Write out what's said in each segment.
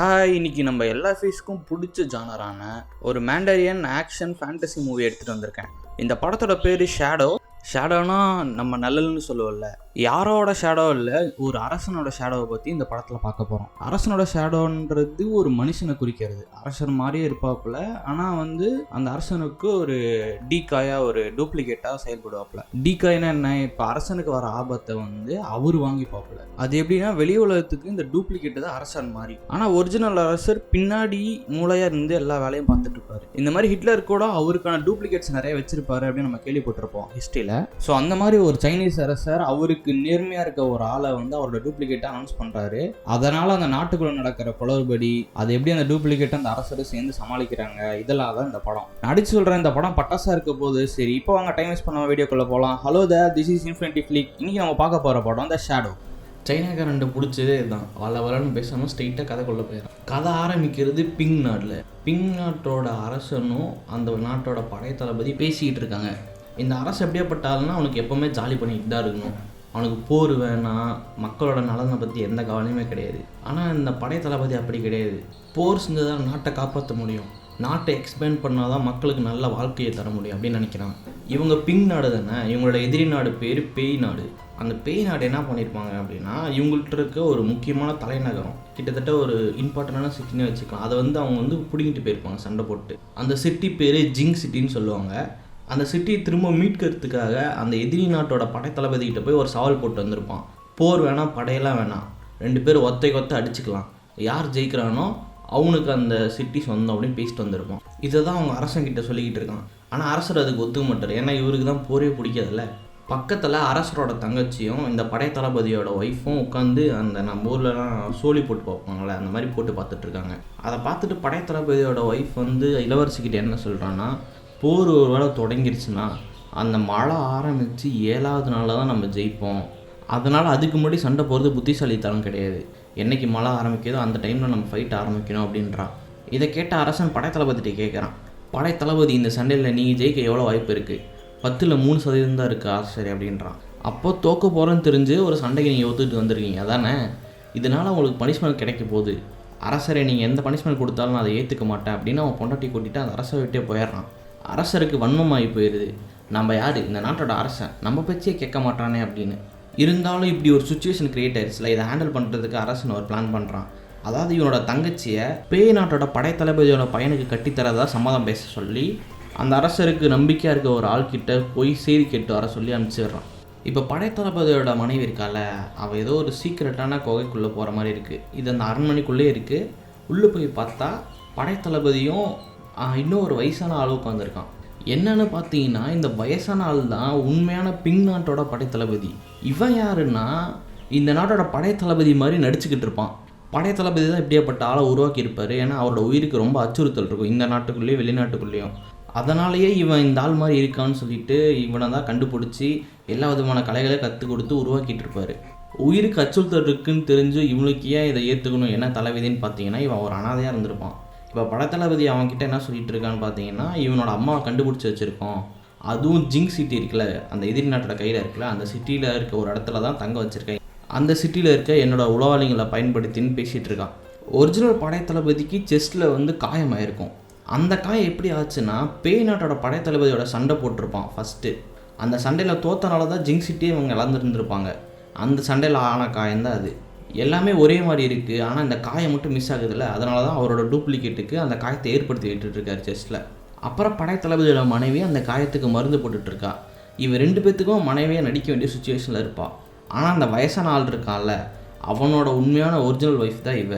Hi, இன்னைக்கு நம்ம எல்லா ஃபேஸ்க்கும் பிடிச்ச ஜானரான ஒரு மேண்டரியன் ஆக்ஷன் ஃபேண்டசி மூவி எடுத்துகிட்டு வந்திருக்கேன். இந்த படத்தோட பேர் ஷேடோ. ஷேடோனா நம்ம நல்லல்னு சொல்லுவோம்ல, யாரோட ஷேடோ இல்லை, ஒரு அரசனோட ஷேடோவை பற்றி இந்த படத்தில் பார்க்க போகிறோம். அரசனோட ஷேடோன்றது ஒரு மனுஷனை குறிக்கிறது. அரசர் மாதிரியே இருப்பாப்புல, ஆனால் அந்த அரசனுக்கு ஒரு டீகாயாக ஒரு டூப்ளிகேட்டாக செயல்படுவாப்புல. டீகாய்னா என்ன, இப்போ அரசனுக்கு வர ஆபத்தை அவர் வாங்கி பார்ப்பல. அது எப்படின்னா, வெளி உலகத்துக்கு இந்த டூப்ளிகேட்டு தான் அரசன் மாதிரி, ஆனால் ஒரிஜினல் அரசர் பின்னாடி மூளையாக இருந்து எல்லா வேலையும் பார்த்துட்டு இருப்பாரு. இந்த மாதிரி ஹிட்லர் கூட அவருக்கான டூப்ளிகேட்ஸ் நிறைய வச்சிருப்பாரு அப்படின்னு நம்ம கேள்விப்பட்டிருப்போம் ஹிஸ்ட்ரியில். ஸோ அந்த மாதிரி ஒரு சைனீஸ் அரசர் அவருக்கு நேர்மையாக இருக்க ஒரு ஆளை அவரோட டூப்ளிகேட்டாக அனௌன்ஸ் பண்ணுறாரு. அதனால் அந்த நாட்டுக்குள்ளே நடக்கிற குளறுபடி, அது எப்படி அந்த டூப்ளிகேட்டை அந்த அரசரை சேர்ந்து சமாளிக்கிறாங்க, இதெல்லாம் தான் இந்த படம். அடிச்சு சொல்கிறேன், இந்த படம் பட்டாசா இருக்க போது. சரி, இப்போ வாங்க டைம் வேஸ்ட் பண்ண வீடியோக்குள்ளே போகலாம். Hello this is infinity ஃபிளிக். இன்னைக்கு நம்ம பார்க்க போகிற படம் த ஷேடோ. சைனாக்காரன்ட்டு பிடிச்சதே இதுதான். வளன்னு பேசாமல் ஸ்ட்ரெயிட்டாக கதைக்குள்ளே போயிடும். கதை ஆரம்பிக்கிறது பிங் நாட்டில். பிங் நாட்டோட அரசனும் அந்த நாட்டோட படை தளபதி பேசிக்கிட்டு இருக்காங்க. இந்த அரசு எப்படியாப்பட்டாலும்னா அவனுக்கு எப்போவுமே ஜாலி பண்ணிக்கிட்டு தான் இருக்கணும். அவனுக்கு போர் வேணாம், மக்களோட நலனை பற்றி எந்த கவலையுமே கிடையாது. ஆனால் இந்த படை தளபதி அப்படி கிடையாது. போர் செஞ்சு தான் நாட்டை காப்பாற்ற முடியும், நாட்டை எக்ஸ்பேண்ட் பண்ணால் தான் மக்களுக்கு நல்ல வாழ்க்கையை தர முடியும் அப்படின்னு நினைக்கிறாங்க. இவங்க பிங் நாடு தானே, இவங்களோட எதிரி நாடு பேர் பேய் நாடு. அந்த பேய் நாடு என்ன பண்ணியிருப்பாங்க அப்படின்னா, இவங்கள்ட்ட இருக்க ஒரு முக்கியமான தலைநகரம், கிட்டத்தட்ட ஒரு இம்பார்ட்டண்டான சிட்டின்னு வச்சுக்கலாம், அதை அவங்க பிடிங்கிட்டு போயிருப்பாங்க சண்டை போட்டு. அந்த சிட்டி பேர் ஜிங் சிட்டின்னு சொல்லுவாங்க. அந்த சிட்டியை திரும்ப மீட்கிறதுக்காக அந்த எதிரி நாட்டோட படை தளபதிக்கிட்ட போய் ஒரு சவால் போட்டு வந்திருப்பான். போர் வேணாம், படையெல்லாம் வேணாம், 2 பேர் ஒத்தை அடிச்சுக்கலாம், யார் ஜெயிக்கிறானோ அவனுக்கு அந்த சிட்டி சொந்தம் அப்படின்னு பேசிட்டு வந்திருப்பான். இதை தான் அவங்க அரசங்கிட்ட சொல்லிக்கிட்டு இருக்கான். ஆனால் அரசர் அதுக்கு ஒத்துக்க மாட்டார். ஏன்னா இவருக்கு தான் போரே பிடிக்காதுல்ல. பக்கத்தில் அரசரோட தங்கச்சியும் இந்த படை தளபதியோட ஒய்ஃபும் உட்காந்து அந்த நம்ம ஊர்லலாம் சோழி போட்டு பார்ப்பாங்களே, அந்த மாதிரி போட்டு பார்த்துட்ருக்காங்க. அதை பார்த்துட்டு படை தளபதியோட ஒய்ஃப் இளவரசிக்கிட்ட என்ன சொல்கிறான்னா, போர் ஒரு வேளை தொடங்கிருச்சுன்னா அந்த மழை ஆரம்பித்து 7வது நாளில் தான் நம்ம ஜெயிப்போம். அதனால் அதுக்கு முன்னாடி சண்டை போகிறது புத்திசாலித்தனம் கிடையாது. என்றைக்கு மழை ஆரம்பிக்கிறதோ அந்த டைமில் நம்ம ஃபைட் ஆரம்பிக்கணும் அப்படின்றான். இதை கேட்ட அரசன் படை தளபதிகிட்ட கேட்குறான், படை தளபதி இந்த சண்டையில் நீங்கள் ஜெயிக்க எவ்வளோ வாய்ப்பு இருக்குது? 10ல் 3% தான் இருக்குது ஆசரி அப்படின்றான். அப்போது தோக்க போகிறோன்னு தெரிஞ்சு ஒரு சண்டைக்கு நீங்கள் ஒத்துக்கிட்டு வந்திருக்கீங்க அதானே, இதனால் உங்களுக்கு பனிஷ்மெண்ட் கிடைக்க போகுது. அரசரை நீங்கள் எந்த பனிஷ்மெண்ட் கொடுத்தாலும் நான் அதை ஏற்றுக்க மாட்டேன் அப்படின்னு அவன் பொண்டாட்டி கூட்டிகிட்டு அந்த அரசரை விட்டே போயிடுறான். அரசருக்கு வன்மமாகி போயிடுது, நம்ம யார், இந்த நாட்டோட அரசன், நம்ம பேச்சே கேட்க மாட்டானே அப்படின்னு. இருந்தாலும் இப்படி ஒரு சுச்சுவேஷன் கிரியேட் ஆயிடுச்சுல, இதை ஹேண்டில் பண்ணுறதுக்கு அரசன் ஒரு பிளான் பண்ணுறான். அதாவது இவனோட தங்கச்சியை பேய் நாட்டோட படை தளபதியோட பையனுக்கு கட்டித்தரதா சம்மதம் பேச சொல்லி அந்த அரசருக்கு நம்பிக்கையாக இருக்க ஒரு ஆள்கிட்ட போய் செய்தி கேட்டு வர சொல்லி அனுப்பிச்சிடுறான். இப்போ படை தளபதியோட மனைவி இருக்கால, அவள் ஏதோ ஒரு சீக்ரெட்டான குகைக்குள்ளே போகிற மாதிரி இருக்குது. இது அந்த அரண்மனைக்குள்ளே இருக்குது. உள்ளே போய் பார்த்தா படை தளபதியும் இன்னும் ஒரு வயசான ஆள் உட்காந்துருக்கான். என்னன்னு பார்த்தீங்கன்னா, இந்த வயசான ஆள் தான் உண்மையான பிங் நாட்டோட படை தளபதி. இவன் யாருன்னா, இந்த நாட்டோட படை தளபதி மாதிரி நடிச்சுக்கிட்டு இருப்பான். படை தளபதி தான் இப்படியாப்பட்ட ஆளை உருவாக்கியிருப்பார். ஏன்னா அவரோட உயிருக்கு ரொம்ப அச்சுறுத்தல் இருக்கும் இந்த நாட்டுக்குள்ளேயும் வெளிநாட்டுக்குள்ளேயும். அதனாலேயே இவன் இந்த ஆள் மாதிரி இருக்கான்னு சொல்லிட்டு இவனை தான் கண்டுபிடிச்சி எல்லா விதமான கலைகளையும் கற்றுக் கொடுத்து உருவாக்கிட்டு இருப்பார். உயிருக்கு அச்சுறுத்தல் இருக்குன்னு தெரிஞ்சு இவனுக்கு ஏன் இதை ஏற்றுக்கணும், என்ன தலைவிதின்னு பார்த்தீங்கன்னா, இவன் ஒரு அனாதையாக இருந்திருப்பான். இப்போ படத்தளபதி அவன்கிட்ட என்ன சொல்லிட்டு இருக்கான்னு பார்த்தீங்கன்னா, இவனோட அம்மாவை கண்டுபிடிச்சி வச்சுருக்கோம், அதுவும் ஜிங் சிட்டி இருக்குல்ல, அந்த எதிரி நாட்டோட கையில் இருக்குல்ல, அந்த சிட்டியில் இருக்க ஒரு இடத்துல தான் தங்க வச்சுருக்கேன், அந்த சிட்டியில் இருக்க என்னோட உளவாளிகளை பயன்படுத்தின்னு பேசிகிட்டு இருக்கான். ஒரிஜினல் படைத்தளபதிக்கு செஸ்ட்டில் காயமாயிருக்கும். அந்த காயம் எப்படி ஆச்சுன்னா, பேய் நாட்டோட படைத்தளபதியோட சண்டை போட்டிருப்பான் ஃபஸ்ட்டு. அந்த சண்டையில் தோத்தனால தான் ஜிங் சிட்டியே இவங்க இழந்துருந்துருப்பாங்க. அந்த சண்டையில் ஆன காயம்தான் அது. எல்லாமே ஒரே மாதிரி இருக்குது, ஆனால் இந்த காயம் மட்டும் மிஸ் ஆகுதுல்ல, அதனால தான் அவரோட டூப்ளிகேட்டுக்கு அந்த காயத்தை ஏற்படுத்தி விட்டுருக்காரு செஸ்ட்டில். அப்புறம் படை தளபதியோட மனைவி அந்த காயத்துக்கு மருந்து போட்டுட்ருக்கா. இவன் 2 பேர்த்துக்கும் மனைவியாக நடிக்க வேண்டிய சுச்சுவேஷனில் இருப்பாள். ஆனால் அந்த வயசான ஆள் இருக்கான்ல, அவனோட உண்மையான ஒரிஜினல் ஒய்ஃப் தான் இவ.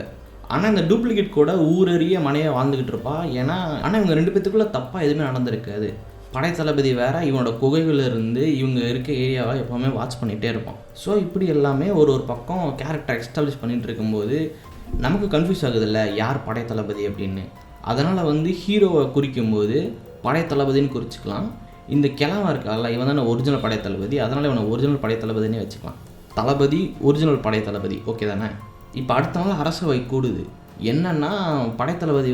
ஆனால் இந்த டூப்ளிகேட் கூட ஊரறிய மனைவியாக வாழ்ந்துக்கிட்டு இருப்பா. ஆனால் இவங்க 2 பேர்த்துக்குள்ளே தப்பாக எதுவுமே நடந்திருக்காது. படை தளபதி வேறு இவனோட குகைகளிலிருந்து இவங்க இருக்க ஏரியாவை எப்போவுமே வாட்ச் பண்ணிகிட்டே இருப்பான். ஸோ இப்படி எல்லாமே ஒரு பக்கம் கேரக்டர் எஸ்டாப்ளிஷ் பண்ணிகிட்டு இருக்கும்போது நமக்கு கன்ஃபியூஸ் ஆகுதில்ல, யார் படை தளபதி அப்படின்னு. அதனால் ஹீரோவை குறிக்கும்போது படை தளபதின்னு குறிச்சிக்கலாம். இந்த கிழவன் இருக்கால, இவன் தானே ஒரிஜினல் படை தளபதி, அதனால் இவனை ஒரிஜினல் படை தளபதினே வச்சுக்கலாம். தளபதி ஒரிஜினல் படை தளபதி, ஓகே தானே. இப்போ அடுத்த நாள் அரசவை கூடுது. என்னென்னா, படைத்தளபதி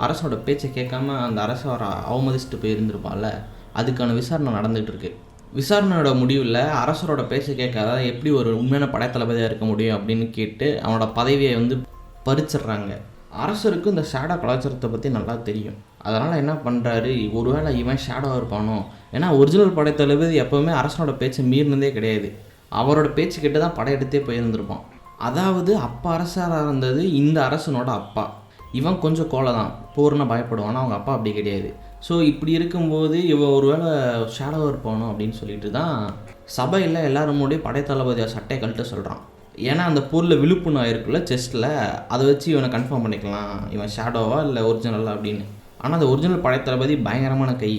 அரசோட பேச்சை கேட்காம அந்த அரசரை அவமதிச்சுட்டு போயிருந்துருப்பான்ல, அதுக்கான விசாரணை நடந்துகிட்டு இருக்கு. விசாரணையோட முடிவில் அரசரோட பேச்சை கேட்காத எப்படி ஒரு உண்மையான படைத்தளபதியாக இருக்க முடியும் அப்படின்னு கேட்டு அவனோட பதவியை பறிச்சிடுறாங்க. அரசருக்கு இந்த ஷேடோ கலாச்சாரத்தை பற்றி நல்லா தெரியும். அதனால் என்ன பண்ணுறாரு, ஒருவேளை இவன் ஷேடோவாக இருப்பானோ. ஏன்னா ஒரிஜினல் படைத்தளபதி எப்போவுமே அரசனோட பேச்சை மீறினதே கிடையாது. அவரோட பேச்சுக்கிட்ட தான் படையெடுத்தே போயிருந்திருப்பான். அதாவது அப்பா அரசராக இருந்தது இந்த அரசனோட அப்பா. இவன் கொஞ்சம் கோலை தான், போர்னா பயப்படுவான். அவங்க அப்பா அப்படி கிடையாது. ஸோ இப்படி இருக்கும்போது இவன் ஒருவேளை ஷேடோவாக இருப்பானோ அப்படின்னு சொல்லிட்டு தான் சபையில் எல்லாரும் முன்னாடி படைத்தளபதியாக சட்டையை கழட்ட சொல்கிறான். ஏன்னா அந்த பொருளில் விழுப்பு நாய் இருக்குல்ல செஸ்ட்டில், அதை வச்சு இவனை கன்ஃபார்ம் பண்ணிக்கலாம் இவன் ஷேடோவா இல்லை ஒரிஜினலாக அப்படின்னு. ஆனால் அந்த ஒரிஜினல் படைத்தளபதி பயங்கரமான கை.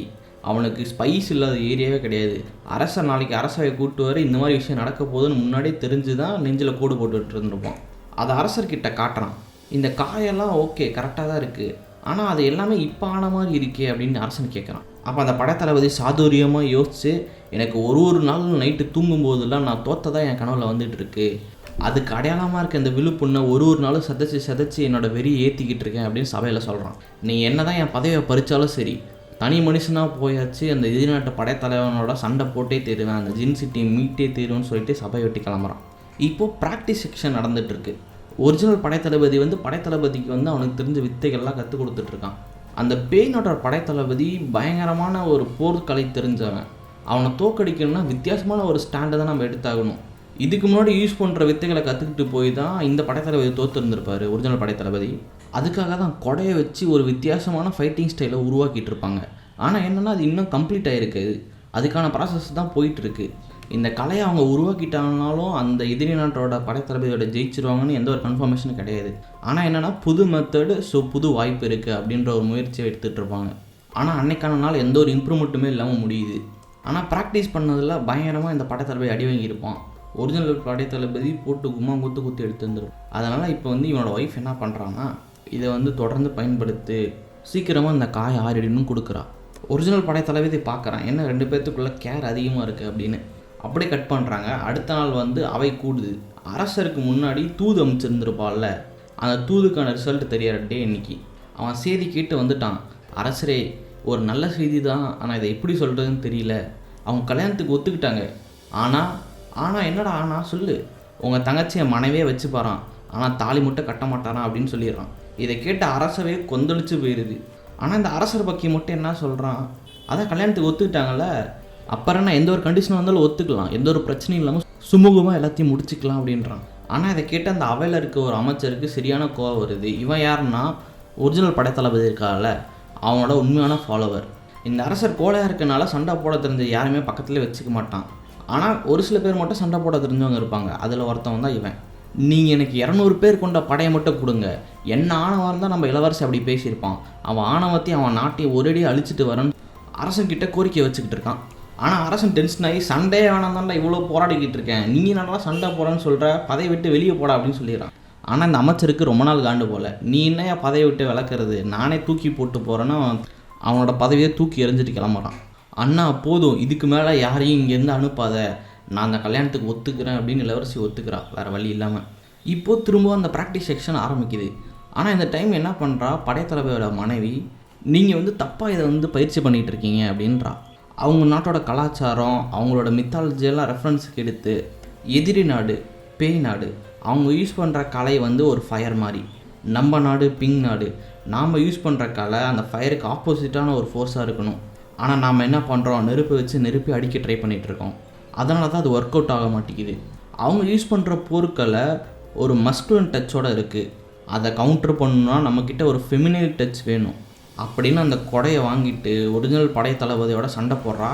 அவனுக்கு ஸ்பைஸ் இல்லாத ஏரியாவே கிடையாது. அரசர் நாளைக்கு அரசவை கூட்டு வர இந்த மாதிரி விஷயம் நடக்க போகுதுன்னு முன்னாடியே தெரிஞ்சு தான் நெஞ்சில் கோடு போட்டுட்டு இருந்திருப்பான். அதை அரசர்கிட்ட காட்டுறான். இந்த காயெல்லாம் ஓகே கரெக்டாக தான் இருக்குது, ஆனால் அது எல்லாமே இப்போ ஆன மாதிரி இருக்கே அப்படின்னு அரசன் கேட்குறான். அப்போ அந்த படைத்தளபதி சாதுரியமாக யோசித்து, எனக்கு ஒரு நாள் நைட்டு தூங்கும்போதெல்லாம் நான் தோற்றதான் என் கனவில் வந்துட்டு இருக்கு, அதுக்கு அடையாளமாக இருக்க இந்த விழுப்புண்ணை ஒரு நாளும் சதைச்சி என்னோடய வெறியை ஏற்றிக்கிட்டு இருக்கேன் அப்படின்னு சபையில் சொல்கிறான். நீ என்ன தான் என் பதவியை பறித்தாலும் சரி, தனி மனுஷனாக போயாச்சு அந்த எதிர்நாட்டு படைத்தலைவனோட சண்டை போட்டே தீருவேன், அந்த ஜின் சிட்டி மீட்டே தீருவேன்னு சொல்லிட்டு சபை வெட்டி கிளம்புறான். இப்போது ப்ராக்டிஸ் செக்ஷன் நடந்துகிட்ருக்கு. ஒரிஜினல் படைத்தளபதி படைத்தளபதிக்கு அவனுக்கு தெரிஞ்ச வித்தைகள்லாம் கற்றுக் கொடுத்துட்ருக்கான். அந்த பேய்நாட்டோட படைத்தளபதி பயங்கரமான ஒரு போர்க்கலை தெரிஞ்சவன். அவனை தோக்கடிக்கணும்னா வித்தியாசமான ஒரு ஸ்டாண்டை தான் நம்ம எடுத்தாகணும். இதுக்கு முன்னாடி யூஸ் பண்ணுற வித்தைகளை கற்றுக்கிட்டு போய் தான் இந்த படைத்தளபதி தோற்றுருந்துருப்பார் ஒரிஜினல் படைத்தளபதி. அதுக்காக தான் கொடையை வச்சு ஒரு வித்தியாசமான ஃபைட்டிங் ஸ்டைலை உருவாக்கிட்டு இருப்பாங்க. ஆனால் என்னென்னா அது இன்னும் கம்ப்ளீட் ஆகிருக்கு, அதுக்கான ப்ராசஸ் தான் போயிட்டுருக்கு. இந்த கலையை அவங்க உருவாக்கிட்டாங்கனாலும் அந்த எதிரி நாட்டோட படைத்தளபதியோட ஜெயிச்சிருவாங்கன்னு எந்த ஒரு கன்ஃபர்மேஷனும் கிடையாது. ஆனால் என்னென்னா புது மெத்தடு, ஸோ புது வாய்ப்பு இருக்குது அப்படின்ற ஒரு முயற்சியை எடுத்துகிட்டு இருப்பாங்க. ஆனால் அன்னைக்கான நாள் எந்த ஒரு இம்ப்ரூவ்மெண்ட்டுமே இல்லாமல் முடியுது. ஆனால் ப்ராக்டிஸ் பண்ணதில் பயங்கரமாக இந்த படைத்தளபதி அடி வாங்கியிருப்பான். ஒரிஜினல் படைத்தளபதி போட்டு குத்தி எடுத்து வந்துடும். அதனால் இப்போ இவனோட ஒய்ஃப் என்ன பண்ணுறான்னா, இதை தொடர்ந்து பயன்படுத்து, சீக்கிரமாக இந்த காய் ஆறிடணும் கொடுக்குறா. ஒரிஜினல் படைத்தளபதி பார்க்குறான், என்ன 2 பேர்த்துக்குள்ளே கேர் அதிகமாக இருக்குது அப்படின்னு. அப்படியே கட் பண்ணுறாங்க. அடுத்த நாள் அவை கூடுது. அரசருக்கு முன்னாடி தூது அமைச்சிருந்துருப்பாள்ல, அந்த தூதுக்கான ரிசல்ட் தெரியற டே இன்னைக்கு. அவன் செய்தி கேட்டு வந்துட்டான். அரசரே, ஒரு நல்ல செய்தி தான், ஆனால் இதை எப்படி சொல்கிறதுன்னு தெரியல. அவங்க கல்யாணத்துக்கு ஒத்துக்கிட்டாங்க. ஆனால் என்னடா ஆனால் சொல்லு, உங்கள் தங்கச்சியை மனைவியே வச்சு பாரான், ஆனால் தாலி மட்டும் கட்ட மாட்டாரான் அப்படின்னு சொல்லிடுறான். இதை கேட்ட அரசவே கொந்தளிச்சு போயிடுது. ஆனால் இந்த அரசர் பக்கி மட்டும் என்ன சொல்கிறான், அதான் கல்யாணத்துக்கு ஒத்துக்கிட்டாங்கல்ல, அப்புறம் நான் எந்த ஒரு கண்டிஷன் வந்தாலும் ஒத்துக்கலாம், எந்த ஒரு பிரச்சனையும் இல்லாமல் சுமூகமாக எல்லாத்தையும் முடிச்சுக்கலாம் அப்படின்றான். ஆனால் இதை கேட்ட அந்த அவையில் இருக்க ஒரு அமைச்சருக்கு சரியான கோவம் வருது. இவன் யாருன்னா ஒரிஜினல் படைத்தளபதி இருக்கால, அவனோட உண்மையான ஃபாலோவர். இந்த அரசர் கோலையாக இருக்கனால சண்டை போட தெரிஞ்ச யாருமே பக்கத்துலேயே வச்சுக்க மாட்டான். ஆனால் ஒரு சில பேர் மட்டும் சண்டை போட தெரிஞ்சவங்க இருப்பாங்க. அதில் ஒருத்தவன் தான் இவன். நீங்கள் எனக்கு 200 பேர் கொண்ட படையை மட்டும் கொடுங்க, என்ன ஆணவம் இருந்தால் நம்ம இளவரசி அப்படி பேசியிருப்பான், அவன் ஆணவத்தையும் அவன் நாட்டையும் ஒரேடியே அழிச்சிட்டு வரன்னு அரசன்கிட்ட கோரிக்கை வச்சுக்கிட்டு இருக்கான். ஆனால் அரசன் டென்ஷன் ஆகி, சண்டையே வேணாம் தான்டா இவ்வளோ போராடிக்கிட்டு இருக்கேன், நீங்கள் நல்லா சண்டை போகிறேன்னு சொல்கிற, பதையை விட்டு வெளியே போடா அப்படின்னு சொல்லிடுறான். ஆனால் இந்த அமைச்சருக்கு ரொம்ப நாள் காண்டு போல, நீ என்ன பதையை விட்டு விளக்குறது, நானே தூக்கி போட்டு போகிறேன்னு அவனோட பதவியை தூக்கி எறிஞ்சிட்டு கிளம்புறான். அண்ணா போதும், இதுக்கு மேலே யாரையும் இங்கேருந்து அனுப்பாத, நான் அந்த கல்யாணத்துக்கு ஒத்துக்கிறேன் அப்படின்னு இளவரசி ஒத்துக்கிறா, வேறு வழி இல்லாமல். இப்போது திரும்ப அந்த ப்ராக்டிஸ் செக்ஷன் ஆரம்பிக்குது. ஆனால் இந்த டைம் என்ன பண்ணுறா, படைத்தளபதியோட மனைவி, நீங்கள் தப்பாக இதை பயிற்சி பண்ணிகிட்டு இருக்கீங்க அப்படின்றா. அவங்க நாட்டோட கலாச்சாரம், அவங்களோட மித்தாலஜியெல்லாம் ரெஃபரன்ஸுக்கு எடுத்து, எதிரி நாடு பேய் நாடு, அவங்க யூஸ் பண்ணுற கலை ஒரு ஃபயர் மாதிரி, நம்ம நாடு பிங்க் நாடு, நாம் யூஸ் பண்ணுற கலை அந்த ஃபயருக்கு ஆப்போசிட்டான ஒரு ஃபோர்ஸாக இருக்கணும். ஆனால் நாம் என்ன பண்ணுறோம், நெருப்பு வச்சு நெருப்பி அடிக்க ட்ரை பண்ணிகிட்ருக்கோம். அதனால தான் அது ஒர்க் அவுட் ஆக மாட்டேங்குது. அவங்க யூஸ் பண்ணுற பொருட்களை ஒரு மஸ்குலன் டச்சோடு இருக்குது, அதை கவுண்டர் பண்ணணுன்னா நம்மக்கிட்ட ஒரு ஃபெமினைல் டச் வேணும் அப்படின்னு அந்த கொடையை வாங்கிட்டு ஒரிஜினல் படைத்தளபதியோட சண்டை போடுறா.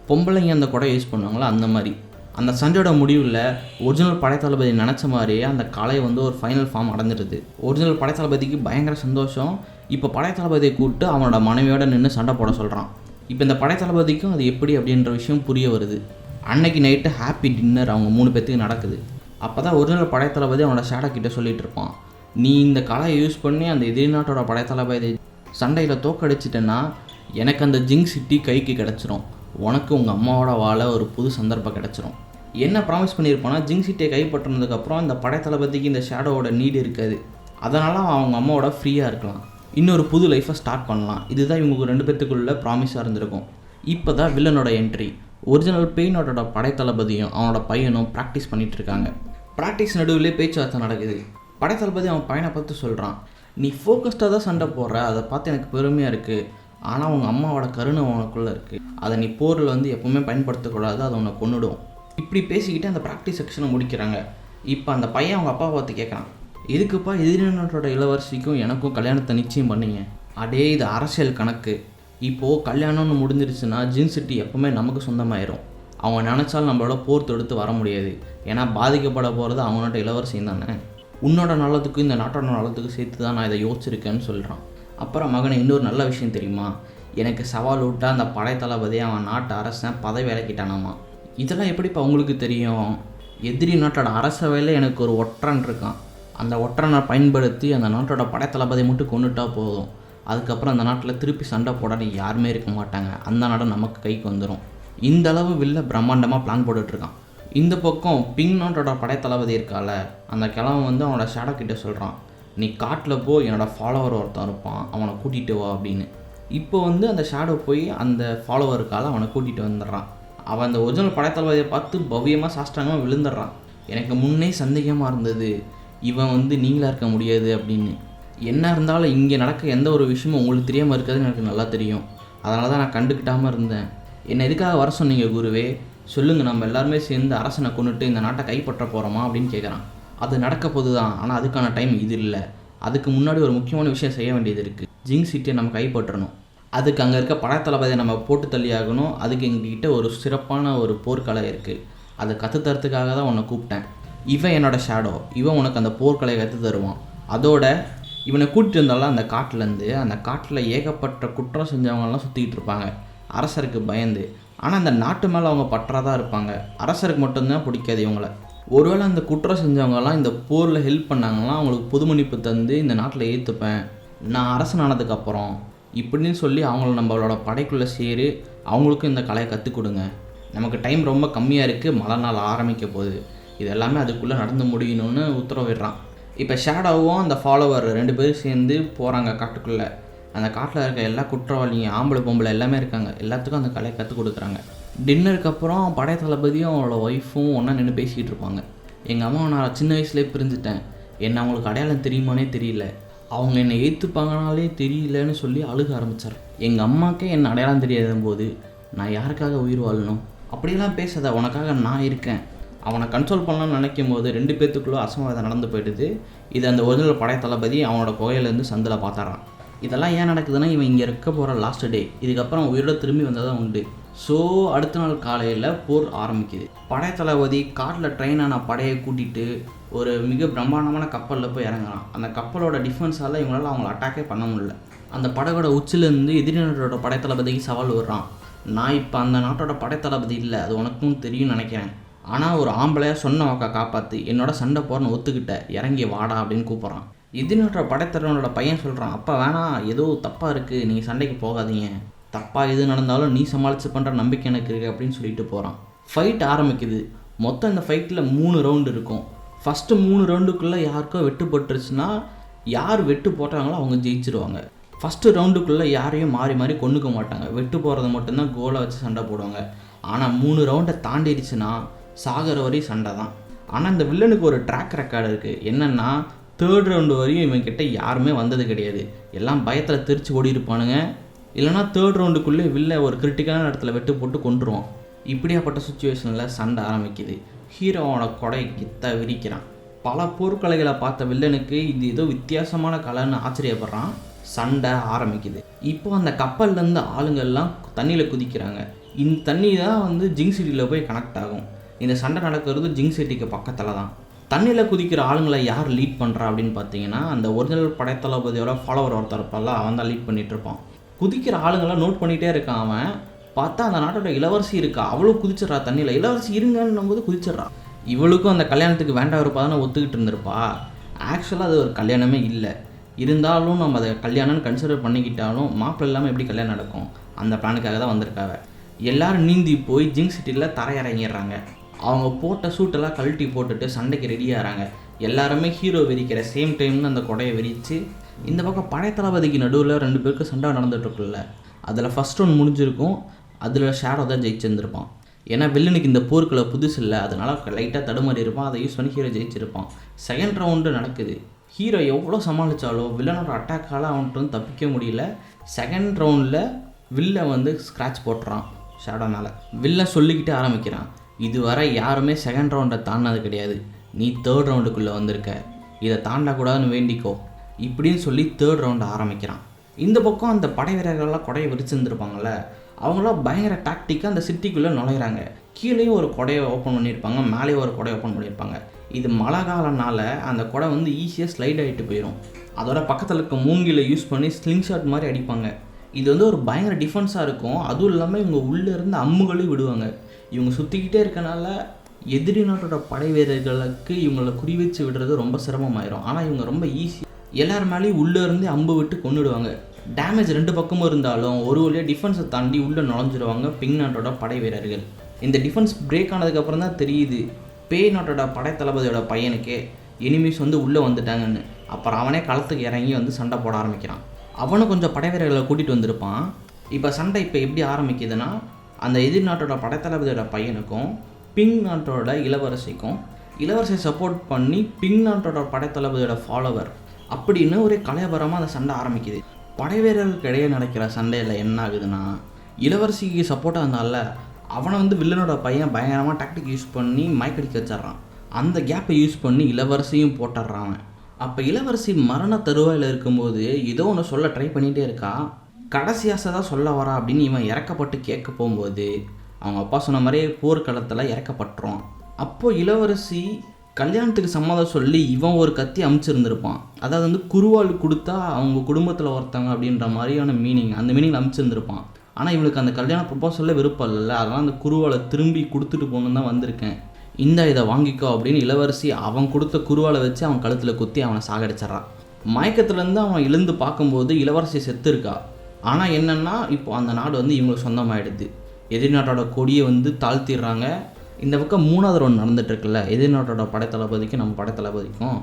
பொம்பளைங்க அந்த கொடையை யூஸ் பண்ணுவாங்களா, அந்த மாதிரி. அந்த சண்டையோட முடிவில் ஒரிஜினல் படைத்தளபதி நினச்ச மாதிரியே அந்த கலை ஒரு ஃபைனல் ஃபார்ம் அடைஞ்சிருது. ஒரிஜினல் படைத்தளபதிக்கு பயங்கர சந்தோஷம். இப்போ படைத்தளபதியை கூப்பிட்டு அவனோட மனைவியோட நின்று சண்டை போட சொல்கிறான். இப்போ இந்த படைத்தளபதிக்கும் அது எப்படி அப்படின்ற விஷயம் புரிய வருது. அன்னைக்கு நைட்டு ஹாப்பி டின்னர் அவங்க 3 பேர்த்துக்கு நடக்குது. அப்போ தான் ஒரிஜினல் படைத்தளபதி அவனோட ஷேடோ கிட்ட சொல்லிகிட்டு இருப்பான், நீ இந்த கலையை யூஸ் பண்ணி அந்த எதிரி நாட்டோட படைத்தளபதி சண்டையில் தோக்கடிச்சிட்டேன்னா எனக்கு அந்த ஜிங் சிட்டி கைக்கு கிடச்சிரும், உனக்கு உங்கள் அம்மாவோட வாழ ஒரு புது சந்தர்ப்பம் கிடச்சிரும். என்ன ப்ராமிஸ் பண்ணியிருப்பானா, ஜிங் சிட்டியை கைப்பற்றினதுக்கப்புறம் இந்த படைத்தளபதிக்கு இந்த ஷேடோவோட நீடு இருக்காது, அதனால் அவங்க அம்மாவோட ஃப்ரீயாக இருக்கலாம், இன்னொரு புது லைஃப்பை ஸ்டார்ட் பண்ணலாம். இதுதான் இவங்க 2 பேர்த்துக்குள்ள ப்ராமிஸாக இருந்திருக்கும். இப்போ தான் வில்லனோட என்ட்ரி. ஒரிஜினல் பெயினோட படைத்தளபதியும் அவனோட பையனும் ப்ராக்டிஸ் பண்ணிகிட்டு இருக்காங்க. ப்ராக்டிஸ் நடுவிலே பேச்சுவார்த்தை நடக்குது. படைத்தளபதி அவன் பையனை பார்த்து சொல்கிறான், நீ ஃபோக்கஸ்டாக தான் சண்டை போடுற, அதை பார்த்து எனக்கு பெருமையாக இருக்குது. ஆனால் உங்கள் அம்மாவோட கருணை உனக்குள்ளே இருக்குது, அதை நீ போரில் வந்து எப்போவுமே பயன்படுத்தக்கூடாது, அதை உன்னை கொன்னுடும். இப்படி பேசிக்கிட்டு அந்த ப்ராக்டிஸ் செக்ஷனை முடிக்கிறாங்க. இப்போ அந்த பையன் அவங்க அப்பா பார்த்து கேட்குறான், எதுக்குப்பா எதிரி நாட்டோட இளவரசிக்கும் எனக்கும் கல்யாணத்தை நிச்சயம் பண்ணீங்க? அடே இது அரசியல் கணக்கு. இப்போது கல்யாணம்னு முடிஞ்சிருச்சுன்னா ஜின் சிட்டி எப்போவுமே நமக்கு சொந்தமாயிரும். அவங்க நினச்சாலும் நம்மளோட போர் தொடுத்து வர முடியாது. ஏன்னா பாதிக்கப்பட போகிறது அவங்களோட இளவரசியும் தானே. உன்னோட நல்லதுக்கும் இந்த நாட்டோட நல்லதுக்கும் சேர்த்து தான் நான் இதை யோசிச்சிருக்கேன்னு சொல்கிறான். அப்புறம் மகனை இன்னொரு நல்ல விஷயம் தெரியுமா, எனக்கு சவால் விட்டா அந்த படை தளபதியை அவன் நாட்டு அரசன் பதவி விலக்கிட்டானாமா. இதெல்லாம் எப்படிப்பா உங்களுக்கு தெரியும்? எதிரி நாட்டோட அரசவையில் எனக்கு ஒரு ஒற்றன் இருக்கான். அந்த ஒற்றனை பயன்படுத்தி அந்த நாட்டோட படை தளபதியை மட்டும் கொண்டுட்டா போதும். அதுக்கப்புறம் அந்த நாட்டில் திருப்பி சண்டை போட யாருமே இருக்க மாட்டாங்க. அந்த நாடு நமக்கு கைக்கு வந்துடும். இந்த அளவு வில்ல பிரம்மாண்டமாக பிளான் போட்டுட்ருக்கான். இந்த பக்கம் பிங் நாட்டோட படை தளபதி இருக்கால, அந்த கிழவன் வந்து அவனோட ஷேடோ கிட்ட சொல்கிறான், நீ காட்டில் போய் என்னோடய ஃபாலோவர் ஒருத்தன் இருப்பான், அவனை கூட்டிகிட்டு வா அப்படின்னு. இப்போ வந்து அந்த ஷேடோ போய் அந்த ஃபாலோவருக்கால அவனை கூட்டிகிட்டு வந்துடுறான். அவன் அந்த ஒரிஜினல் படைத்தளபதியை பார்த்து பவ்யமாக சாஷ்டாங்கமாக விழுந்துடுறான். எனக்கு முன்னே சந்தேகமாக இருந்தது, இவன் வந்து நீங்களாக இருக்க முடியாது அப்படின்னு. என்ன இருந்தாலும் இங்கே நடக்க எந்த ஒரு விஷயமும் உங்களுக்கு தெரியாமல் இருக்கிறதுன்னு எனக்கு நல்லா தெரியும். அதனால தான் நான் கண்டுக்கிட்டாமல் இருந்தேன். என்னை எதுக்காக வர சொன்னீங்க குருவே? சொல்லுங்கள், நம்ம எல்லாருமே சேர்ந்து அரசனை கொண்டுட்டு இந்த நாட்டை கைப்பற்ற போகிறோமா அப்படின்னு கேட்குறான். அது நடக்க போது தான், ஆனால் அதுக்கான டைம் இது இல்லை. அதுக்கு முன்னாடி ஒரு முக்கியமான விஷயம் செய்ய வேண்டியது இருக்குது. ஜிங் சிட்டியை நம்ம கைப்பற்றணும். அதுக்கு அங்கே இருக்க படைத்தளபதியை நம்ம போட்டு தள்ளி ஆகணும். அதுக்கு எங்ககிட்ட ஒரு சிறப்பான ஒரு போர்க்கலை இருக்குது. அதை கற்றுத்தரத்துக்காக தான் உன்னை கூப்பிட்டேன். இவன் என்னோட ஷேடோ, இவன் உனக்கு அந்த போர்க்கலையை கற்று தருவான். அதோட இவனை கூட்டிட்டு வந்தாலும் அந்த காட்டிலேருந்து, அந்த காட்டில் ஏகப்பட்ட குற்றம் செஞ்சவங்கலாம் சுற்றிக்கிட்டு இருப்பாங்க அரசருக்கு பயந்து. ஆனால் அந்த நாட்டு மேலே அவங்க பற்றாதான் இருப்பாங்க. அரசருக்கு மட்டும்தான் பிடிக்காது இவங்கள. ஒருவேளை அந்த குற்றம் செஞ்சவங்கலாம் இந்த போரில் ஹெல்ப் பண்ணாங்கன்னா அவங்களுக்கு பொது மன்னிப்பு தந்து இந்த நாட்டில் ஏற்றுப்பேன், நான் அரசனானதுக்கப்புறம் இப்படின்னு சொல்லி அவங்கள நம்மளோட படைக்குள்ளே சேரு, அவங்களுக்கும் இந்த கலையை கற்றுக் கொடுங்க. நமக்கு டைம் ரொம்ப கம்மியாக இருக்குது, மழை நாள் ஆரம்பிக்க போகுது, இது எல்லாமே அதுக்குள்ளே நடந்து முடியணும்னு உத்தரவிடுறான். இப்போ ஷேடோவும் அந்த ஃபாலோவர் 2 பேரும் சேர்ந்து போகிறாங்க காட்டுக்குள்ளே. அந்த காட்டில் இருக்க எல்லா குற்றவாளிங்க, ஆம்பளை பொம்பளை எல்லாமே இருக்காங்க. எல்லாத்துக்கும் அந்த கலையை கற்றுக் கொடுக்குறாங்க. டின்னருக்கு அப்புறம் படை தளபதியும் அவளோட ஒய்ஃபும் ஒன்றா நின்று பேசிக்கிட்டு இருப்பாங்க. எங்கள் அம்மாவை நான் சின்ன வயசுலேயே பிரிஞ்சுட்டேன், என்ன அவங்களுக்கு அடையாளம் தெரியுமானே தெரியல, அவங்க என்னை ஏற்றுப்பாங்கனாலே தெரியலன்னு சொல்லி அழுக ஆரம்பித்தார். எங்கள் அம்மாக்கே என்னை அடையாளம் தெரியாத போது நான் யாருக்காக உயிர் வாழணும்? அப்படியெல்லாம் பேசாத, உனக்காக நான் இருக்கேன். அவனை கன்சோல் பண்ணலாம்னு நினைக்கும் போது 2 பேர்த்துக்குள்ளே அசம்பாவிதம் நடந்து போயிடுது. இது அந்த ஒரிஜினல் படை தளபதி அவனோட குகையிலேருந்து சந்தில் பார்த்துறான். இதெல்லாம் ஏன் நடக்குதுன்னா, இவன் இங்கே இருக்க போகிற லாஸ்ட் டே, இதுக்கப்புறம் உயிரோட திரும்பி வந்ததான் உண்டு. ஸோ அடுத்த நாள் காலையில் போர் ஆரம்பிக்குது. படை தளபதி காட்டில் ட்ரெயினான படையை கூட்டிகிட்டு ஒரு மிக பிரம்மாண்டமான கப்பலில் போய் இறங்குறான். அந்த கப்பலோட டிஃபென்ஸால் இவங்களால் அவங்கள அட்டாக்கே பண்ண முடியல. அந்த படகோட உச்சிலேருந்து எதிரி நாட்டோட படை தளபதிக்கு சவால் விடுறான். நான் இப்போ அந்த நாட்டோட படை தளபதி இல்லை, அது உனக்கும் தெரியும்னு நினைக்கிறேன். ஆனால் ஒரு ஆம்பளையாக சொன்ன வாக்கா காப்பாற்று, என்னோட சண்டை போறன்னு ஒத்துக்கிட்ட, இறங்கி வாடா அப்படின்னு கூப்பிட்றான். எதிரினோட படைத்தலைவனோட பையன் சொல்கிறான், அப்பா வேணாம், ஏதோ தப்பாக இருக்குது, நீங்கள் சண்டைக்கு போகாதீங்க, தப்பாக எது நடந்தாலும் நீ சமாளித்து பண்ணுற நம்பிக்கை எனக்கு இருக்குது அப்படின்னு சொல்லிட்டு போகிறான். ஃபைட் ஆரம்பிக்குது. மொத்தம் இந்த ஃபைட்டில் 3 ரவுண்டு இருக்கும். ஃபஸ்ட்டு 3 ரவுண்டுக்குள்ளே யாருக்கோ வெட்டு போட்டுருச்சுன்னா, யார் வெட்டு போட்டாங்களோ அவங்க ஜெயிச்சிருவாங்க. ஃபஸ்ட்டு ரவுண்டுக்குள்ளே யாரையும் மாறி மாறி கொண்டுக்க மாட்டாங்க, வெட்டு போகிறது மட்டும்தான் கோலை வச்சு சண்டை போடுவாங்க. ஆனால் 3 ரவுண்டை தாண்டிடுச்சுன்னா சாகர வரையும் சண்டை தான். ஆனால் இந்த வில்லனுக்கு ஒரு ட்ராக் ரெக்கார்டு இருக்குது. என்னென்னா 3rd ரவுண்டு வரையும் இவன்கிட்ட யாருமே வந்தது கிடையாது. எல்லாம் பயத்தில் தெரிச்சு ஓடி இருப்பானுங்க. இல்லைனா 3rd ரவுண்டுக்குள்ளே வில்ல ஒரு கிரிட்டிக்கலான இடத்துல வெட்டு போட்டு கொண்டுருவான். இப்படியாப்பட்ட சுச்சுவேஷனில் சண்டை ஆரம்பிக்குது. ஹீரோவோட கொடை கித்த விரிக்கிறான். பல போர்க்கலைகளை பார்த்த வில்லனுக்கு இது ஏதோ வித்தியாசமான கலைன்னு ஆச்சரியப்படுறான். சண்டை ஆரம்பிக்குது. இப்போ அந்த கப்பல்லேருந்து ஆளுங்கள்லாம் தண்ணியில் குதிக்கிறாங்க. இந்த தண்ணி தான் வந்து ஜிங் சிட்டியில் போய் கனெக்ட் ஆகும். இந்த சண்டை நடக்கிறது ஜிங் சிட்டிக்கு பக்கத்தில் தான். தண்ணியில் குதிக்கிற ஆளுங்களை யார் லீட் பண்ணுறா அப்படின்னு பார்த்தீங்கன்னா, அந்த ஒரிஜினல் படைத்தளபதியோட ஃபாலோவர் ஒருத்தர் இருப்பால, அவன் தான் லீட் பண்ணிகிட்டு இருப்பான். குதிக்கிற ஆளுங்கள்லாம் நோட் பண்ணிகிட்டே இருக்கான். அவன் பார்த்தா அந்த நாட்டோட இளவரசி இருக்கா, அவ்வளோ குதிச்சிட்றா தண்ணியில். இளவரசி இருங்கன்னும் போது குதிச்சிட்றா. இவளுக்கும் அந்த கல்யாணத்துக்கு வேண்டாம் இருப்பாதானே ஒத்துக்கிட்டு இருந்திருப்பா. ஆக்சுவலாக அது ஒரு கல்யாணமே இல்லை. இருந்தாலும் நம்ம அதை கல்யாணம்னு கன்சிடர் பண்ணிக்கிட்டாலும் மாப்பிள்ளை இல்லாமல் எப்படி கல்யாணம் நடக்கும்? அந்த பிளானுக்காக தான் வந்திருக்காங்க. எல்லோரும் நீந்தி போய் ஜிங் சிட்டியில் தரையிறங்கிடுறாங்க. அவங்க போட்ட சூட்டெல்லாம் கழட்டி போட்டுட்டு சண்டைக்கு ரெடியாகிறாங்க. எல்லாருமே ஹீரோ விரிக்கிற சேம் டைம்னு அந்த கொடையை விரித்து, இந்த பக்கம் படை தளபதிக்கு நடுவில் 2 பேருக்கு சண்டை நடந்துகிட்ருக்குல்ல, அதில் ஃபஸ்ட் ரவுண்ட் முடிஞ்சிருக்கும். அதில் ஷேடோ தான் ஜெயிச்சிருந்துருப்பான். ஏன்னா வில்லனுக்கு இந்த போர்க்களை புதுசு இல்லை, அதனால் லைட்டாக தடுமாறி இருப்பான். அதை யூஸ் பண்ணி ஹீரோ ஜெயிச்சிருப்பான். 2nd ரவுண்டு நடக்குது. ஹீரோ எவ்வளோ சமாளித்தாலும் வில்லனோட அட்டாக்கால் அவன்கிட்ட வந்து தப்பிக்க முடியல. செகண்ட் ரவுண்டில் வில்லை வந்து ஸ்க்ராட்ச் போட்டுறான் ஷேடோ மேலே. வில்லன் சொல்லிக்கிட்டே ஆரம்பிக்கிறான், இதுவரை யாருமே செகண்ட் ரவுண்டை தாண்டினது கிடையாது, நீ தேர்ட் ரவுண்டுக்குள்ளே வந்திருக்க, இதை தாண்டக்கூடாதுன்னு வேண்டிக்கோ இப்படின்னு சொல்லி தேர்ட் ரவுண்டை ஆரம்பிக்கிறான். இந்த பக்கம் அந்த படை வீரர்கள்லாம் கொடையை விரிச்சிருந்துருப்பாங்கள்ல, அவங்களாம் பயங்கர டாக்டிக்காக அந்த சிட்டிக்குள்ளே நுழையிறாங்க. கீழேயும் ஒரு கொடையை ஓப்பன் பண்ணியிருப்பாங்க, மேலேயும் ஒரு கொடையை ஓப்பன் பண்ணியிருப்பாங்க. இது மழை காலனால அந்த கொடை வந்து ஈஸியாக ஸ்லைட் ஆகிட்டு போயிடும். அதோட பக்கத்தில் இருக்க மூங்கில யூஸ் பண்ணி ஸ்லிங் ஷாட் மாதிரி அடிப்பாங்க. இது வந்து ஒரு பயங்கர டிஃபென்ஸாக இருக்கும். அதுவும் இல்லாமல் இவங்க உள்ளே இருந்து அம்புகளையும் விடுவாங்க. இவங்க சுற்றிக்கிட்டே இருக்கனால எதிரி நாட்டோட படை வீரர்களுக்கு இவங்களை குறி வச்சு விடுறது ரொம்ப சிரமமாயிரும். ஆனால் இவங்க ரொம்ப ஈஸி, எல்லார் மேலேயும் உள்ளே இருந்து அம்பு விட்டு கொண்டுடுவாங்க. டேமேஜ் 2 பக்கமும் இருந்தாலும் ஒரு வழியாக டிஃபென்ஸை தாண்டி உள்ளே நுழைஞ்சிருவாங்க பிங் நாட்டோட படை வீரர்கள். இந்த டிஃபென்ஸ் பிரேக் ஆனதுக்கப்புறம் தான் தெரியுது பேய் நாட்டோட படை தளபதியோட பையனுக்கே எனிமீஸ் வந்து உள்ளே வந்துட்டாங்கன்னு. அப்புறம் அவனே களத்துக்கு இறங்கி வந்து சண்டை போட ஆரம்பிக்கிறான். அவனும் கொஞ்சம் படை வீரர்களை கூட்டிகிட்டு வந்திருப்பான். இப்போ சண்டை இப்போ எப்படி ஆரம்பிக்குதுன்னா, அந்த எதிர் நாட்டோட படைத்தளபதியோட பையனுக்கும் பிங் நாட்டோட இளவரசியை சப்போர்ட் பண்ணி பிங் நாட்டோட படைத்தளபதியோட ஃபாலோவர் அப்படின்னு ஒரே கலையபரமாக அந்த சண்டை ஆரம்பிக்குது. படை வீரர்களுக்கு இடையே நடக்கிற சண்டையில் என்ன ஆகுதுன்னா, இளவரசிக்கு சப்போர்ட்டாக இருந்தால அவனை வந்து வில்லனோட பையன் பயங்கரமாக டாக்டிக் யூஸ் பண்ணி மயக்கடிக்க வச்சிட்றான். அந்த கேப்பை யூஸ் பண்ணி இளவரசியும் போட்டுடுறான் அவன். அப்போ இளவரசி மரண தருவாயில் இருக்கும்போது ஏதோ ஒன்று சொல்ல ட்ரை பண்ணிகிட்டே இருக்கா. கடைசி ஆசை தான் சொல்ல வரா அப்படின்னு இவன் இறக்கப்பட்டு கேட்க போகும்போது அவங்க அப்பா சொன்ன மாதிரியே போர்க்களத்தில் இறக்கப்பட்டுரும். அப்போது இளவரசி கல்யாணத்துக்கு சம்மதம் சொல்லி இவன் ஒரு கத்தி அமுச்சிருந்துருப்பான். அதாவது வந்து குருவாள் கொடுத்தா அவங்க குடும்பத்தில் ஒருத்தவங்க அப்படின்ற மாதிரியான மீனிங், அந்த மீனிங் அமுச்சிருந்துருப்பான். ஆனால் இவனுக்கு அந்த கல்யாண ப்ரொபோசலில் விருப்பம் இல்லைல்ல, அதெல்லாம் அந்த குருவாளை திரும்பி கொடுத்துட்டு போகணுன்னு தான் வந்திருக்கேன், இதை வாங்கிக்கோ அப்படின்னு இளவரசி அவன் கொடுத்த குருவாளை வச்சு அவன் கழுத்தில் குத்தி அவனை சாகடிச்சிட்றான். மயக்கத்துலேருந்து அவன் எழுந்து பார்க்கும்போது இளவரசி செத்து இருக்கா. ஆனால் என்னென்னா இப்போ அந்த நாடு வந்து இவங்களுக்கு சொந்தமாகிடுது. எதிர்நாட்டோட கொடியை வந்து தாழ்த்திடுறாங்க. இந்த பக்கம் 3வது ரவுண்ட் நடந்துகிட்ருக்குல்ல, எதிர்நாட்டோட படைத்தளபதிக்கும் நம்ம படைத்தளபதிக்கும்,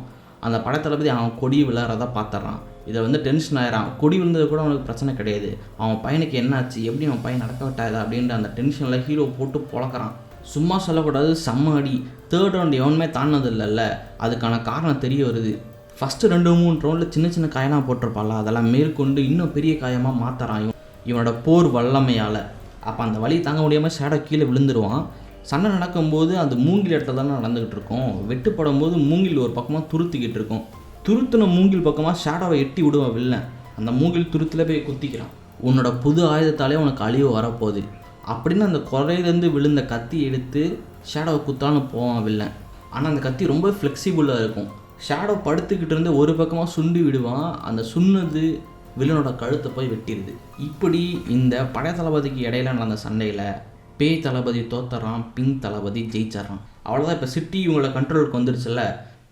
அந்த படைத்தளபதி அவன் கொடி விளையாடுறதா பார்த்துட்றான். இதை வந்து டென்ஷன் ஆகிறான். கொடி விழுந்தது கூட அவனுக்கு பிரச்சனை கிடையாது, அவன் பையனுக்கு என்னாச்சு, எப்படி அவன் பையன் நடக்க விட்டாதா அப்படின்ற அந்த டென்ஷனில் ஹீரோ போட்டு பொழக்கிறான். சும்மா சொல்லக்கூடாது, செம்ம அடி. தேர்ட் ரவுண்ட் எவனுமே தாண்டினது இல்லைல்ல, அதுக்கான காரணம் தெரிய வருது. ஃபஸ்ட்டு 2-3 ரவுண்டில் சின்ன சின்ன காயெல்லாம் போட்டிருப்பாள், அதெல்லாம் மேற்கொண்டு இன்னும் பெரிய காயமாக மாற்றுறான் இவனோட போர் வல்லமையால். அப்போ அந்த வலி தாங்க முடியாமல் ஷேடோ கீழே விழுந்துருவான். சண்டை நடக்கும்போது அந்த மூங்கில் இடத்துல தானே நடந்துக்கிட்டு இருக்கும். வெட்டுப்படும் போது மூங்கில் ஒரு பக்கமாக துருத்திக்கிட்டு இருக்கும். துருத்தின மூங்கில் பக்கமாக ஷேடோவை எட்டி விடுவான் வில்லன். அந்த மூங்கில் துருத்தில் போய் குத்திக்கிறான். உன்னோட புது ஆயுதத்தாலே உனக்கு அழிவு வரப்போகுது அப்படின்னு அந்த குறையிலேருந்து விழுந்த கத்தி எடுத்து ஷேடோவை குத்தான்னு போவான் வில்லன். ஆனால் அந்த கத்தி ரொம்ப ஃப்ளெக்சிபிளாக இருக்கும். ஷேடோ படுத்துக்கிட்டு இருந்து ஒரு பக்கமாக சுண்டி விடுவான். அந்த சுண்ணது வில்லனோட கழுத்தை போய் வெட்டிடுது. இப்படி இந்த படை தளபதிக்கு இடையில நடந்த சண்டையில் பேய் தளபதி தோத்துறான், பிங் தளபதி ஜெயிச்சிட்றான். அவ்வளோதான். இப்போ சிட்டி இவங்களோட கண்ட்ரோலுக்கு வந்துருச்சுல்ல.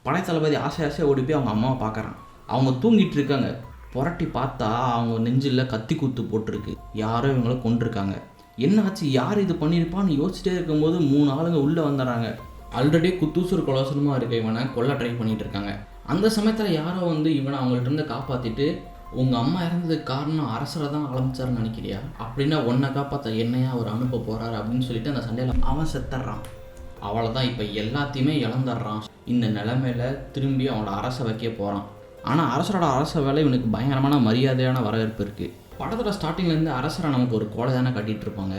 படை தளபதி ஆசையாக ஓடி போய் அவங்க அம்மாவை பார்க்குறான். அவங்க தூங்கிட்டு இருக்காங்க. புரட்டி பார்த்தா அவங்க நெஞ்சில் கத்தி குத்து போட்டிருக்கு. யாரோ இவங்கள கொண்டிருக்காங்க. என்னாச்சு, யார் இது பண்ணியிருப்பான்னு யோசிச்சிட்டே இருக்கும்போது 3 ஆளுங்க உள்ளே வந்துடுறாங்க. ஆல்ரெடி குத்தூசூர் கொலோசனமாக இருக்க இவனை கொல்ல ட்ரை பண்ணிகிட்டு இருக்காங்க. அந்த சமயத்தில் யாரோ வந்து இவனை அவங்கள்ட்ட இருந்து காப்பாற்றிட்டு, உங்கள் அம்மா இறந்ததுக்கு காரணம் அரசரை தான் ஆரம்பிச்சாருன்னு நினைக்கிறியா, அப்படின்னா ஒன்றை காப்பாற்ற என்னையா அவர் அனுப்ப போகிறாரு அப்படின்னு சொல்லிட்டு அந்த சண்டையில் அவன் செத்துட்றான். அவ்வளோதான். இப்போ எல்லாத்தையுமே இழந்துடுறான். இந்த நிலைமையில திரும்பி அவனோட அரசை வைக்க போகிறான். ஆனால் அரசரோட அரச வேலை இவனுக்கு பயங்கரமான மரியாதையான வரவேற்பு இருக்குது. படத்தோட ஸ்டார்டிங்லேருந்து அரசரை நமக்கு ஒரு கோலை தானே கட்டிகிட்டு இருப்பாங்க.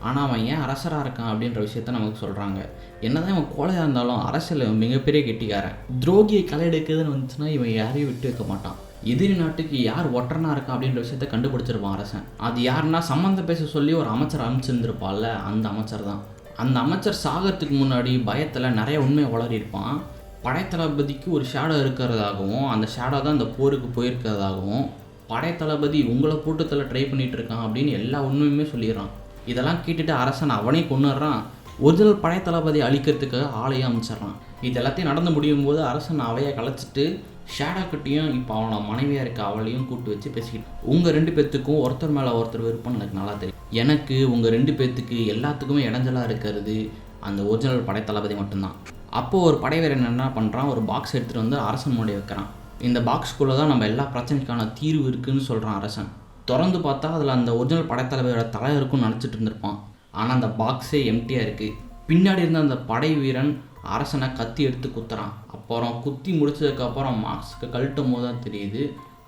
ஆனால் அவன் ஏன் அரசராக இருக்கான் அப்படின்ற விஷயத்த நமக்கு சொல்கிறாங்க. என்னதான் இவன் கோலையாக இருந்தாலும் அரசியல் இவன் மிகப்பெரிய கெட்டிக்காரன். துரோகியை களை எடுக்குதுன்னு வந்துச்சுன்னா இவன் யாரையும் விட்டு வைக்க மாட்டான். எதிரி நாட்டுக்கு யார் ஒற்றனாக இருக்கா அப்படின்ற விஷயத்த கண்டுபிடிச்சிருப்பான் அரசன். அது யாருன்னா சம்மந்தம் பேச சொல்லி ஒரு அமைச்சர் அமைச்சிருந்துருப்பாள்ல, அந்த அமைச்சர் தான். அந்த அமைச்சர் சாகிறதுக்கு முன்னாடி பயத்தில் நிறைய உண்மையை வளரியிருப்பான். படைத்தளபதிக்கு ஒரு ஷேடோ இருக்கிறதாகவும், அந்த ஷேடோ தான் அந்த போருக்கு போயிருக்கிறதாகவும், படைத்தளபதி உங்களை போட்டுத்தல ட்ரை பண்ணிகிட்டு இருக்கான் அப்படின்னு எல்லா உண்மையுமே சொல்லிடுறான். இதெல்லாம் கேட்டுட்டு அரசன் அவனே கொண்டுடுறான். ஒரிஜினல் படைத்தளபதி அழிக்கிறதுக்காக ஆளையும் அமைச்சிட்றான். இது எல்லாத்தையும் நடந்து முடியும் போது அரசன் அவையை கலைச்சிட்டு ஷேடோ கிட்டையும் இப்போ அவனோட மனைவியாக இருக்க அவளையும் கூப்பிட்டு வச்சு பேசிக்கிட்டு, உங்கள் 2 பேர்த்துக்கும் ஒருத்தர் மேலே ஒருத்தர் விருப்பம் எனக்கு நல்லா தெரியும். எனக்கு உங்கள் 2 பேர்த்துக்கு எல்லாத்துக்குமே இடைஞ்சலாக இருக்கிறது அந்த ஒரிஜினல் படைத்தளபதி மட்டும்தான். அப்போது ஒரு படைவீரன் என்ன பண்ணுறான், ஒரு பாக்ஸ் எடுத்துகிட்டு வந்து அரசன் முன்னாடி வைக்கிறான். இந்த பாக்ஸ்குள்ளே தான் நம்ம எல்லா பிரச்சனைக்கான தீர்வு இருக்குதுன்னு சொல்கிறான் அரசன். திறந்து பார்த்தா அதில் அந்த ஒரிஜினல் படைத்தளபதியோட தலை இருக்குன்னு நினச்சிட்டு இருந்திருப்பான். ஆனால் அந்த பாக்ஸே எம்டியாக இருக்குது. பின்னாடி இருந்த அந்த படை வீரன் அரசனை கத்தி எடுத்து குத்துறான். அப்புறம் குத்தி முடிச்சதுக்கப்புறம் மாஸ்க்கு கழட்டும் போது தான் தெரியுது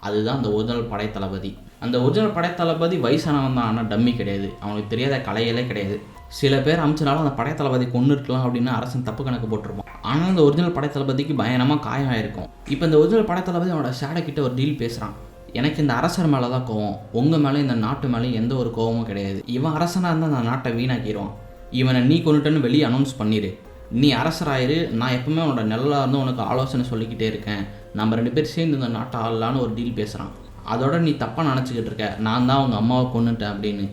அதுதான் அந்த ஒரிஜினல் படைத்தளபதி. அந்த ஒரிஜினல் படைத்தளபதி வயசானவன் தான், ஆனால் டம்மி கிடையாது. அவனுக்கு தெரியாத கலைகளே கிடையாது. சில பேர் அமிச்சனாலும் அந்த படைத்தளபதி கொண்டு இருக்கலாம் அப்படின்னு அரசன் தப்பு கணக்கு போட்டிருப்பான். ஆனால் அந்த ஒரிஜினல் படைத்தளபதிக்கு பயங்கரமாக காயம் ஆயிருக்கும். இப்போ இந்த ஒரிஜினல் படைத்தளபதி அவனோட ஷேடோ கிட்ட ஒரு டீல் பேசுகிறான். எனக்கு இந்த அரசர் மேலே தான் கோவம், உங்கள் மேலே இந்த நாட்டு மேலே எந்த ஒரு கோவமும் கிடையாது. இவன் அரசனாக இருந்தால் அந்த நாட்டை வீணாக்கிடுவான். இவனை நீ கொண்டுட்டேன்னு வெளியே அனௌன்ஸ் பண்ணிடு. நீ அரசராயிரு, நான் எப்பவுமே உன்னோட நல்லா இருந்து உனக்கு ஆலோசனை சொல்லிக்கிட்டே இருக்கேன். நம்ம 2 பேர் சேர்ந்து இந்த நாட்டை ஆளலான்னு ஒரு டீல் பேசுகிறான். அதோட நீ தப்பாக நினச்சிக்கிட்டு இருக்க, நான் தான் உங்கள் அம்மாவை கொன்னுட்டேன் அப்படின்னு.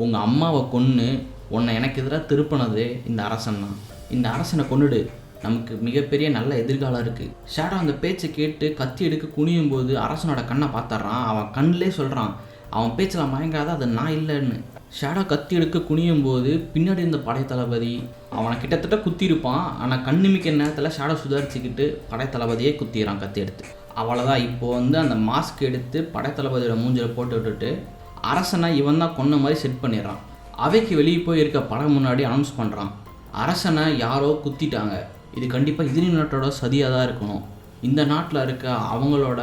உங்கள் அம்மாவை கொன்று உன்னை எனக்கு எதிராக திருப்பினது இந்த அரசன் தான். இந்த அரசனை கொன்னுடு, நமக்கு மிகப்பெரிய நல்ல எதிர்காலம் இருக்குது. ஷேடோ அந்த பேச்சை கேட்டு கத்தி எடுக்க குனியும் போது அரசனோட கண்ணை பார்த்துட்றான். அவன் கண்ணிலே சொல்கிறான், அவன் பேச்சில் மயங்காத அது நான் இல்லைன்னு. ஷேடோ கத்தி எடுக்க குனியும் போது பின்னாடி இருந்த படைத்தளபதி அவனை கிட்டத்தட்ட குத்திருப்பான். ஆனால் கண்ணிமிக்க நேரத்தில் ஷேடோ சுதாரிச்சுக்கிட்டு படைத்தளபதியே குத்திடுறான் கத்தி எடுத்து. அவ்வளோதான். இப்போது அந்த மாஸ்க் எடுத்து படைத்தளபதியோட மூஞ்சில் போட்டு விட்டுட்டு அரசனை இவன் தான் கொன்ன மாதிரி செட் பண்ணிடுறான். அவைக்கு வெளியே போய் இருக்க படம் முன்னாடி அனௌன்ஸ் பண்ணுறான், அரசனை யாரோ குத்திட்டாங்க, இது கண்டிப்பாக எதிரி நாட்டோட சதியாக தான் இருக்கணும். இந்த நாட்டில் இருக்க அவங்களோட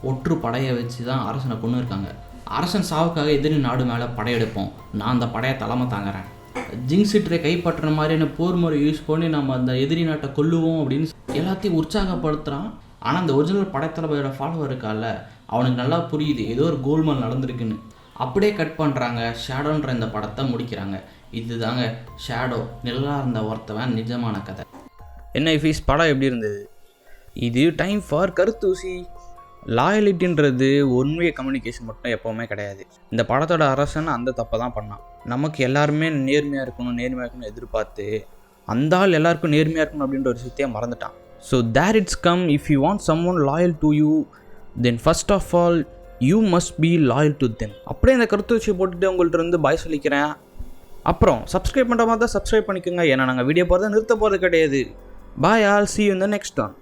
ஒற்று படையை வச்சு தான் அரசனை கொண்டு இருக்காங்க. அரசன் சாவுக்காக எதிரி நாடு மேலே படையெடுப்போம், நான் அந்த படையை தலைமை தாங்குறேன். ஜிங்ஸிட்டரை கைப்பற்றுற மாதிரியான போர் முறை யூஸ் பண்ணி நம்ம அந்த எதிரி நாட்டை கொல்லுவோம் அப்படின்னு எல்லாத்தையும் உற்சாகப்படுத்துகிறான். ஆனால் அந்த ஒரிஜினல் படைத்தளபதியோட ஃபாலோவர் இருக்கால, அவனுக்கு நல்லா புரியுது ஏதோ ஒரு கோல்மால் நடந்திருக்குன்னு. அப்படியே கட் பண்ணுறாங்க. ஷேடோன்ற இந்த படத்தை முடிக்கிறாங்க. இதுதாங்க ஷேடோ, நல்லா இருந்த ஒருத்தவன் நிஜமான கதை. என்ன ஃபீஸ் படம் எப்படி இருந்தது? இது டைம் ஃபார் கருத்தூசி. லாயலிட்டின்றது ஒன்வே கம்யூனிகேஷன் மட்டும் எப்போவுமே கிடையாது. இந்த படத்தோட அரசன் அந்த தப்பை தான் பண்ணான். நமக்கு எல்லாருமே நேர்மையாக இருக்கணும்னு எதிர்பார்த்து அந்த ஆள் எல்லாருக்கும் நேர்மையாக இருக்கணும் அப்படின்ற ஒரு விஷயத்தையே மறந்துட்டான். So there it's come, if you want someone loyal to you, then first of all you must be loyal to them. அப்படியே இந்த கருத்தூசி போட்டுட்டு உங்கள்கிட்ட இருந்து பாய் சொல்லிக்கிறேன். அப்புறம் சப்ஸ்கிரைப் பண்ணுற மாதிரி தான் சப்ஸ்கிரைப் பண்ணிக்கோங்க, ஏன்னா நாங்கள் வீடியோ போகிறத நிறுத்த போகிறது கிடையாது. Bye, I'll see you in the next one.